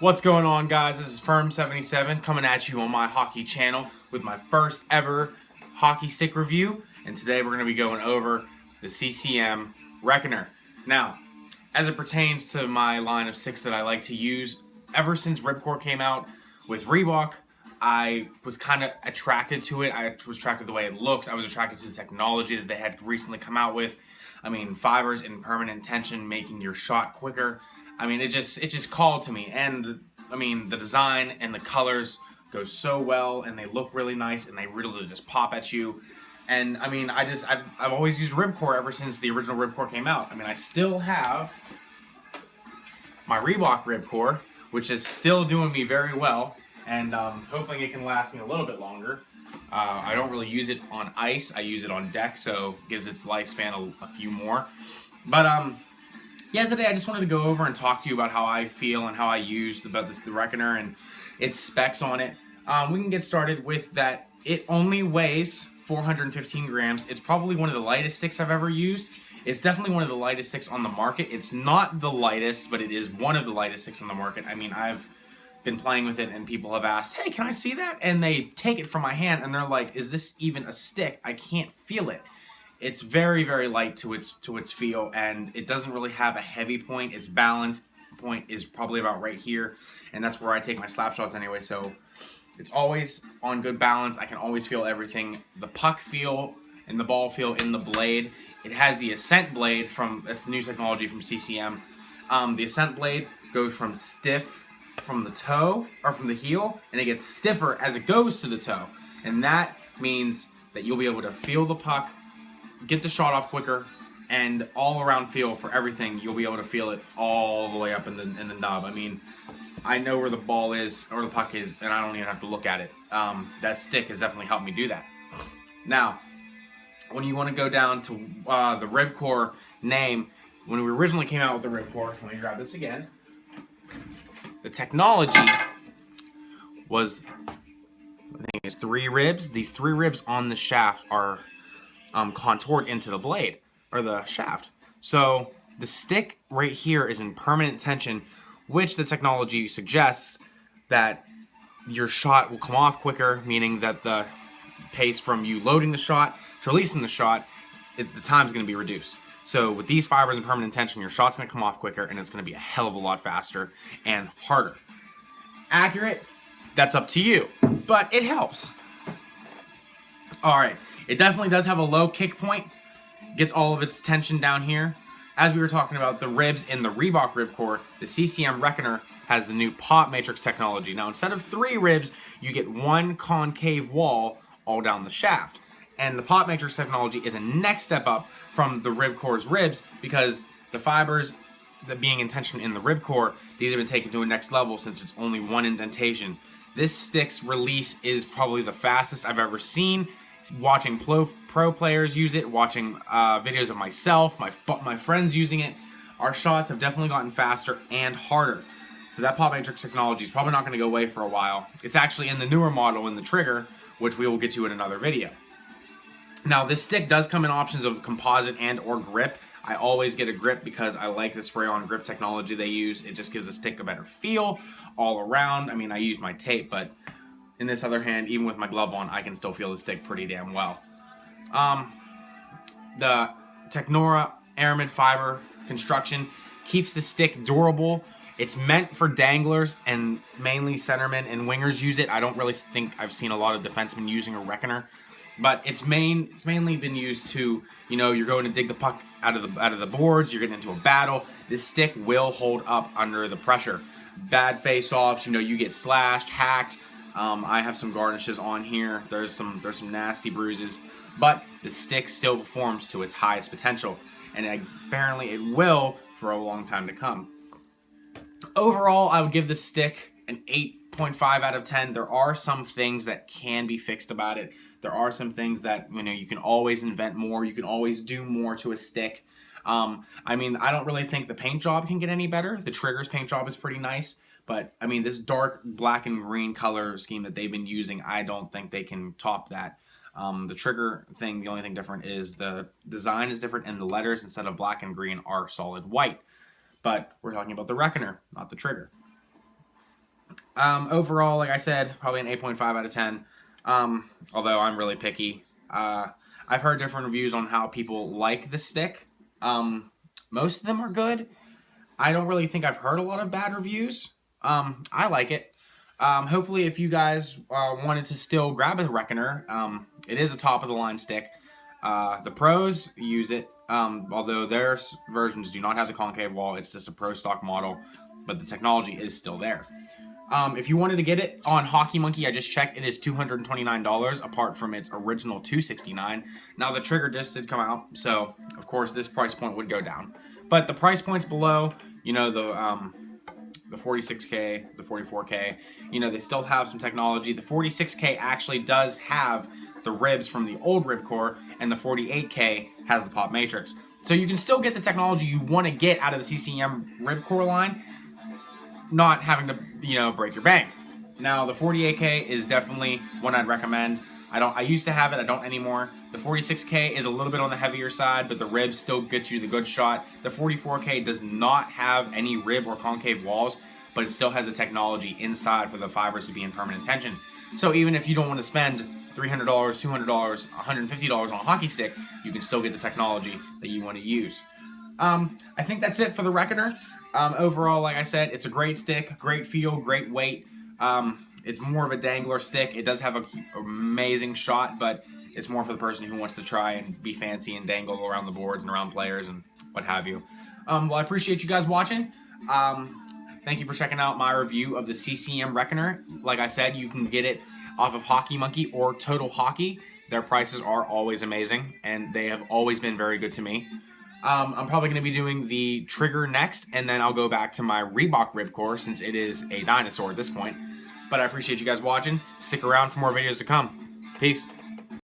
What's going on, guys? This is Firm77 coming at you on my hockey channel with my first ever hockey stick review. And today we're going to be going over the CCM Reckoner. Now, as it pertains to my line of sticks that I like to use, ever since Ribcor came out with Reebok, I was kind of attracted to it. I was attracted to the way it looks. I was attracted to the technology that they had recently come out with. I mean, fibers and permanent tension making your shot quicker. I mean, it just called to me, and I mean, the design and the colors go so well, and they look really nice, and they really just pop at you. And I mean, I've always used Ribcor ever since the original Ribcor came out. I mean, I still have my Reebok Ribcor, which is still doing me very well, and hopefully it can last me a little bit longer. I don't really use it on ice. I use it on deck, so it gives its lifespan a few more. But yeah, today I just wanted to go over and talk to you about how I feel and how I used about the Reckoner and its specs on it. We can get started with that. It only weighs 415 grams. It's probably one of the lightest sticks I've ever used. It's definitely one of the lightest sticks on the market. It's not the lightest, but it is one of the lightest sticks on the market. I mean, I've been playing with it and people have asked, hey, can I see that? And they take it from my hand and they're like, is this even a stick? I can't feel it. It's very, very light to its feel, and it doesn't really have a heavy point. Its balance point is probably about right here, and that's where I take my slap shots anyway. So it's always on good balance. I can always feel everything. The puck feel and the ball feel in the blade. It has the Ascent blade that's the new technology from CCM. The Ascent blade goes from stiff from the toe or from the heel, and it gets stiffer as it goes to the toe, and that means that you'll be able to feel the puck, get the shot off quicker, and all around feel for everything. You'll be able to feel it all the way up in the nub. I mean, I know where the ball is or the puck is, and I don't even have to look at it. That stick has definitely helped me do that. Now, when you want to go down to the Ribcor name, when we originally came out with the Ribcor, let me grab this again. The technology was, I think it's 3 ribs. These 3 ribs on the shaft are contoured into the blade or the shaft. So the stick right here is in permanent tension, which the technology suggests that your shot will come off quicker, meaning that the pace from you loading the shot to releasing the shot, the time is going to be reduced. So with these fibers in permanent tension, your shot's going to come off quicker, and it's going to be a hell of a lot faster and harder. Accurate? That's up to you, but it helps. All right, it definitely does have a low kick point. Gets all of its tension down here. As we were talking about the ribs in the Reebok Ribcor, the CCM Reckoner has the new pop matrix technology. Now, instead of 3 ribs, you get 1 concave wall all down the shaft. And the pop matrix technology is a next step up from the Ribcor's ribs, because the fibers that being in tension in the Ribcor, these have been taken to a next level since it's only 1 indentation. This stick's release is probably the fastest I've ever seen. Watching pro players use it, watching videos of myself, my friends using it, our shots have definitely gotten faster and harder. So that pop matrix technology is probably not going to go away for a while. It's actually in the newer model in the trigger, which we will get to in another video. Now, this stick does come in options of composite and or grip. I always get a grip because I like the spray-on grip technology they use. It just gives the stick a better feel all around. I mean, I use my tape, but in this other hand, even with my glove on, I can still feel the stick pretty damn well. The Technora aramid fiber construction keeps the stick durable. It's meant for danglers, and mainly centermen and wingers use it. I don't really think I've seen a lot of defensemen using a Reckoner, but it's mainly been used to, you know, you're going to dig the puck out of the boards, you're getting into a battle. This stick will hold up under the pressure. Bad face-offs, you know, you get slashed, hacked. I have some garnishes on here. There's some nasty bruises, but the stick still performs to its highest potential, and apparently it will for a long time to come. Overall, I would give this stick an 8.5 out of 10. There are some things that can be fixed about it. There are some things that, you know, you can always invent more. You can always do more to a stick. I mean, I don't really think the paint job can get any better. The trigger's paint job is pretty nice. But, I mean, this dark black and green color scheme that they've been using, I don't think they can top that. The trigger thing, the only thing different is the design is different, and the letters, instead of black and green, are solid white. But we're talking about the Reckoner, not the trigger. Overall, like I said, probably an 8.5 out of 10. Although I'm really picky. I've heard different reviews on how people like the stick. Most of them are good. I don't really think I've heard a lot of bad reviews. I like it. Hopefully, if you guys wanted to still grab a Reckoner, it is a top of the line stick. The pros use it, although their versions do not have the concave wall. It's just a pro stock model, but the technology is still there. If you wanted to get it on Hockey Monkey, I just checked. It is $229, apart from its original $269. Now the trigger disc did come out, so of course this price point would go down. But the price points below, the 46K, the 44K, they still have some technology. The 46K actually does have the ribs from the old Ribcor, and the 48K has the pop matrix. So you can still get the technology you want to get out of the CCM Ribcor line, not having to, break your bank. Now, the 48K is definitely one I'd recommend. I used to have it, I don't anymore. The 46K is a little bit on the heavier side, but the ribs still get you the good shot. The 44K does not have any rib or concave walls, but it still has the technology inside for the fibers to be in permanent tension. So even if you don't want to spend $300, $200, $150 on a hockey stick, you can still get the technology that you want to use. I think that's it for the Reckoner. Overall, like I said, it's a great stick, great feel, great weight. It's more of a dangler stick. It does have an amazing shot, but it's more for the person who wants to try and be fancy and dangle around the boards and around players and what have you. Well, I appreciate you guys watching. Thank you for checking out my review of the CCM Reckoner. Like I said, you can get it off of Hockey Monkey or Total Hockey. Their prices are always amazing, and they have always been very good to me. I'm probably going to be doing the trigger next, and then I'll go back to my Ribcor Ribcor since it is a dinosaur at this point. But I appreciate you guys watching. Stick around for more videos to come. Peace.